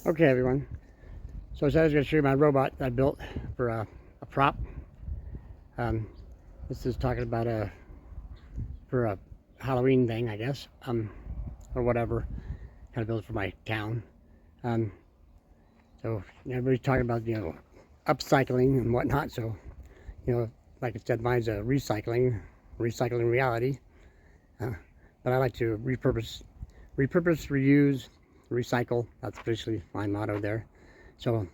Okay, everyone. So I was going to show you my robot that I built for a prop. Um, this is talking about for a Halloween thing, I guess, or whatever. Kind of built for my town. Um, so everybody's talking about upcycling and whatnot. So like I said, mine's a recycling reality. Uh, but I like to repurpose, reuse, recycle. That's basically my motto there. So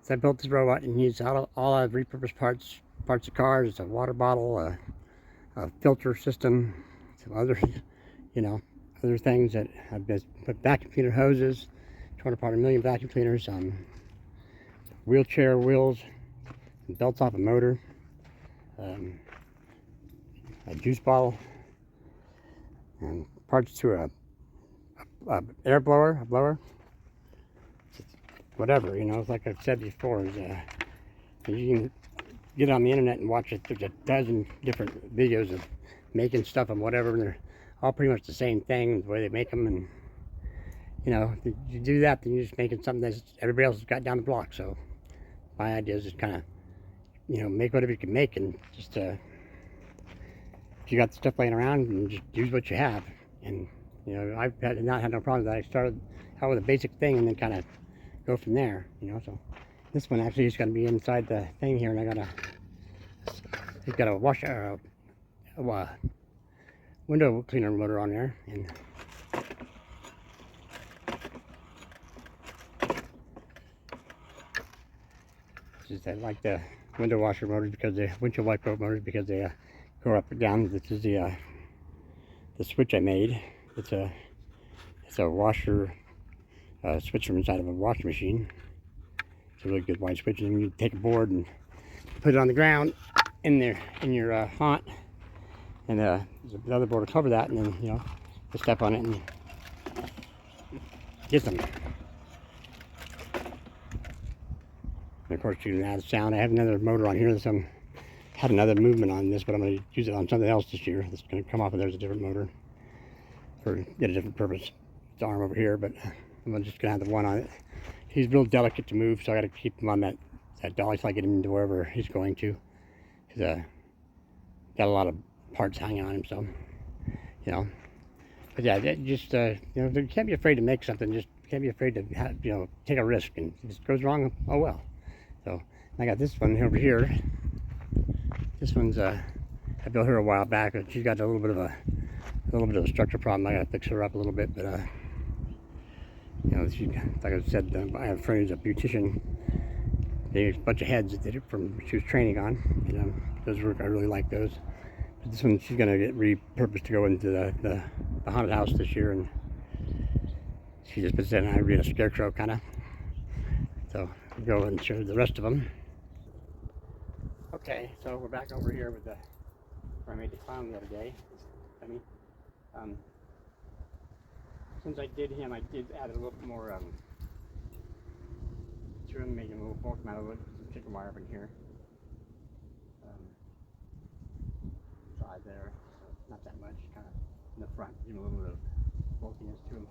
I built this robot and used all of repurposed parts of cars, a water bottle, a filter system, some other, other things that I've just put vacuum cleaner hoses, torn apart a million vacuum cleaners, wheelchair wheels, belts off a motor, um, a juice bottle, and parts to a air blower, whatever. Like I've said before, you can get on the internet and watch it. There's a dozen different videos of making stuff and whatever, and they're all pretty much the same thing, the way they make them. And if you do that, then you're just making something that everybody else has got down the block. So my idea is just kind of make whatever you can make, and just if you got stuff laying around, and just use what you have. And I've not had no problem with that. I started out with a basic thing and then kind of go from there. So this one actually is going to be inside the thing here, and it's got a washer, a window cleaner motor on there, and just I like the window washer motors because the windshield wiper motors because they go up and down. This is the switch I made. It's a washer switch from inside of a washing machine. It's a really good wide switch, and you take a board and put it on the ground in your haunt, and there's another board to cover that, and then you step on it and get them. And of course, you can add sound. I have another motor on here. Had another movement on this, but I'm going to use it on something else this year. That's going to come off, and there's a different motor for a different purpose. It's arm over here, but I'm just going to have the one on it. He's real delicate to move, so I got to keep him on that dolly so I get him into wherever he's going to. He's got a lot of parts hanging on him, so But yeah, just you can't be afraid to make something. Just can't be afraid to take a risk, and if it goes wrong, oh well. So I got this one over here. This one's I built her a while back, but she's got a little bit of a structure problem. I got to fix her up a little bit, but she, like I said, I have friends, a beautician. They have a bunch of heads that did it she was training on. Those work, I really like those. But this one, she's gonna get repurposed to go into the haunted house this year, and she just puts in an ivory and a scarecrow kind of. So we'll go and show the rest of them. Okay, so we're back over here with where I made the clown the other day. Since I did him, I did add a little bit more to him, making a little bulk amount of wood, some chicken wire up in here. Side there, so not that much, kind of in the front, give him a little bit of bulkiness to him.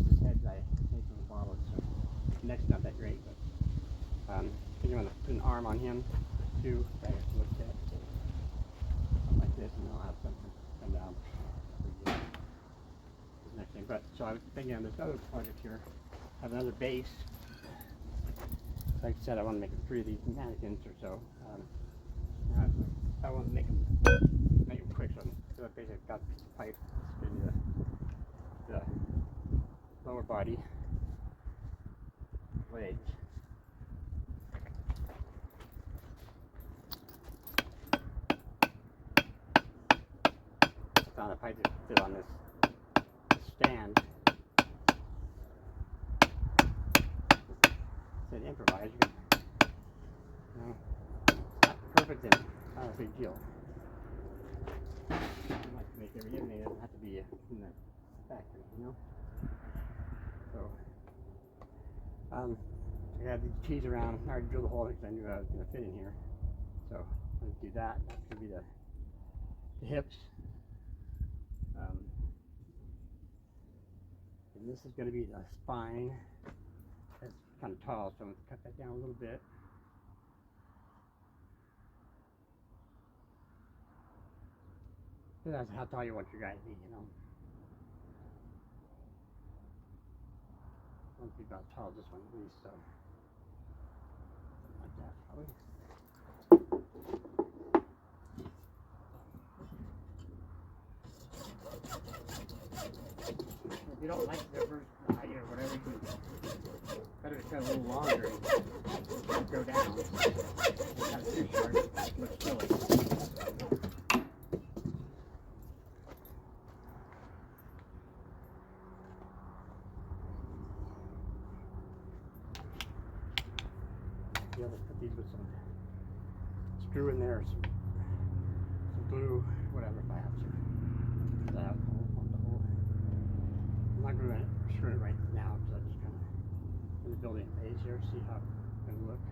His heads I made from the bottle, so the neck's not that great, but I think I'm going to put an arm on him too. I have to look at something like this, and I'll have something come down. Next thing, but so I was thinking on this other project here, have another base. Like I said, I want to make 3 of these mannequins or so. I want to make them quick, so I basically got a piece of pipe in the lower body legs. Found a pipe that fit on this stand. Said improvise. Not perfect and not a big deal. I like to make everything. It doesn't have to be in the factory, So I got these keys around. I already drilled a hole because I knew I was going to fit in here. So I'm going to do that. That's going to be the hips. this is going to be the spine. It's kind of tall, so I'm going to cut that down a little bit. So that's how tall you want your guy to be, you know. Won't be about as tall as this one at least, so like that probably. If you don't like the first height or whatever, you can better to cut a little longer and go down. If you cut it too short, it looks silly. Yeah, let's put these with some screw in there, some glue, whatever if I have to. That want the hole. I'm not going to screw it right now because I'm just kind of in the building phase here, see how it's going to look.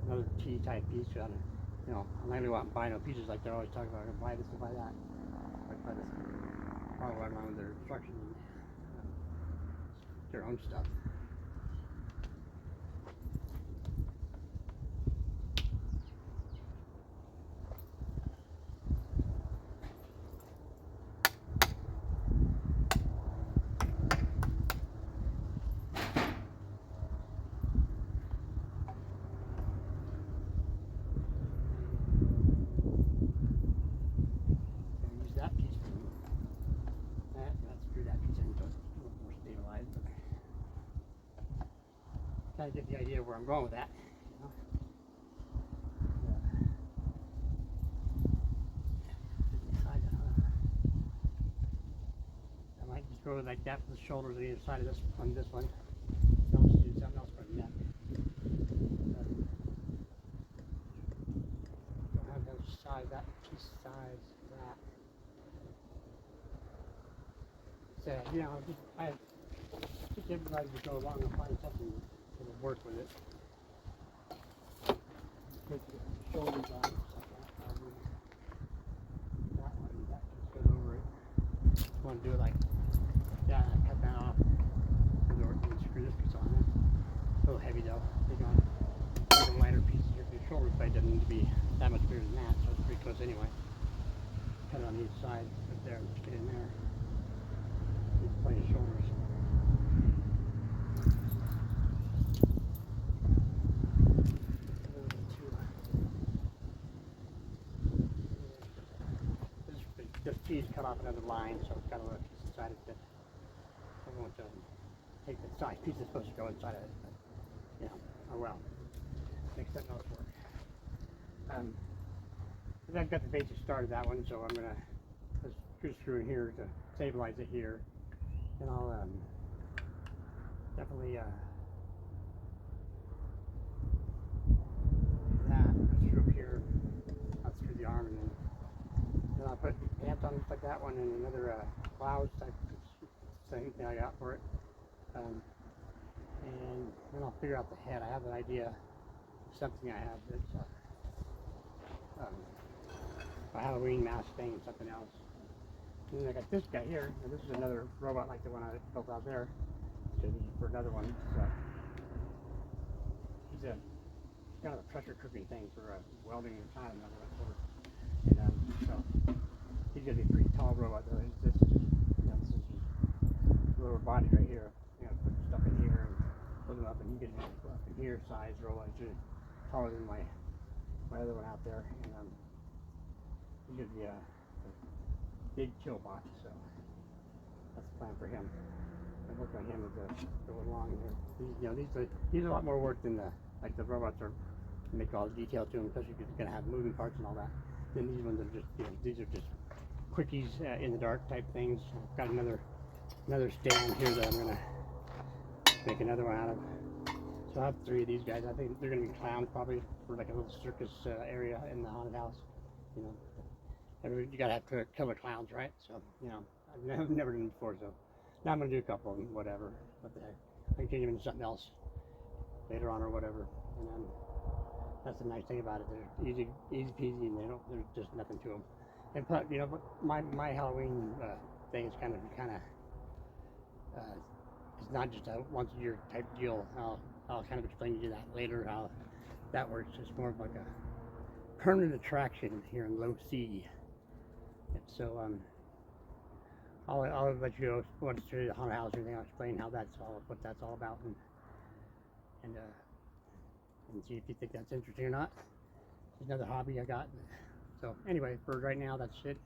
Another T-type piece. You know, I'm not going to go out and buy no pieces like they're always talking about. I'm going to buy this and buy that. Like buy this, follow around with their instructions and their own stuff. Kind of get the idea of where I'm going with that. You know? I might just go like that for the shoulders on either side of this one. I'll just do something else for the neck. Don't have those size, that piece size, that. So, you know, I think everybody would go along and find something that'll work with it. Put the shoulders on it, stuff like that. That one, that just goes over it. Just want to do it like, yeah, cut that off. And screw this piece on it. A little heavy though. Take on the lighter pieces. Your shoulder blade doesn't need to be that much bigger than that, so it's pretty close anyway. Cut it on each side, right there, just get in there. Need plenty of shoulders. This piece cut off another line, so it's got a little piece inside of it. I want to take the side piece that's supposed to go inside of it, but, you know, oh well. Make something else work. I've got the basic start of that one, so I'm going to put a screw in here to stabilize it here. And I'll definitely that screw up here. I'll screw the arm, and then I'll put pants on just like that one, and another clouds type thing that I got for it. And then I'll figure out the head. I have an idea of something I have that's a Halloween mask thing and something else. And then I got this guy here, and this is another robot like the one I built out there. So this is for another one. He's kind of a pressure cooking thing for welding and time. And so he's gonna be a pretty tall robot though. This is his lower body right here. You know, put stuff in here and put them up, and he gets up in here size robot. He's taller than my other one out there, and he's gonna be a big kill box, so that's the plan for him. I work on him as go along here. These are a lot more work than the robots are. Make all the detail to them, especially if you're gonna have moving parts and all that. Then these ones are just these are just quickies in the dark type things. I've got another stand here that I'm gonna make another one out of. So I have 3 of these guys. I think they're gonna be clowns probably for like a little circus area in the haunted house. You know. You gotta have killer clowns, right? So, you know, I've never done it before, so now I'm gonna do a couple of them, whatever. What the heck? I can change them into something else later on or whatever. And that's the nice thing about it. They're easy peasy, and there's just nothing to them. And plus, you know, my Halloween thing is kind of it's not just a once a year type deal. I'll kind of explain to you that later how that works. It's more of like a permanent attraction here in low C. And so I'll let you know once through the haunted house or anything. I'll explain how that's all, what that's all about, and see if you think that's interesting or not. It's another hobby I got. So anyway, for right now, that's it.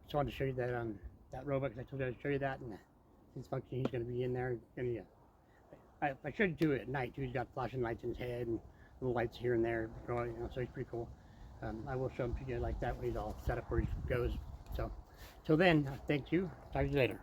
Just wanted to show you that that robot, because I told you I'd show you that, and his function, he's going to be in there. I showed you too at night too. He's got flashing lights in his head and little lights here and there, going, so he's pretty cool. I will show him to you like that when he's all set up where he goes. So till then, thank you. Talk to you later.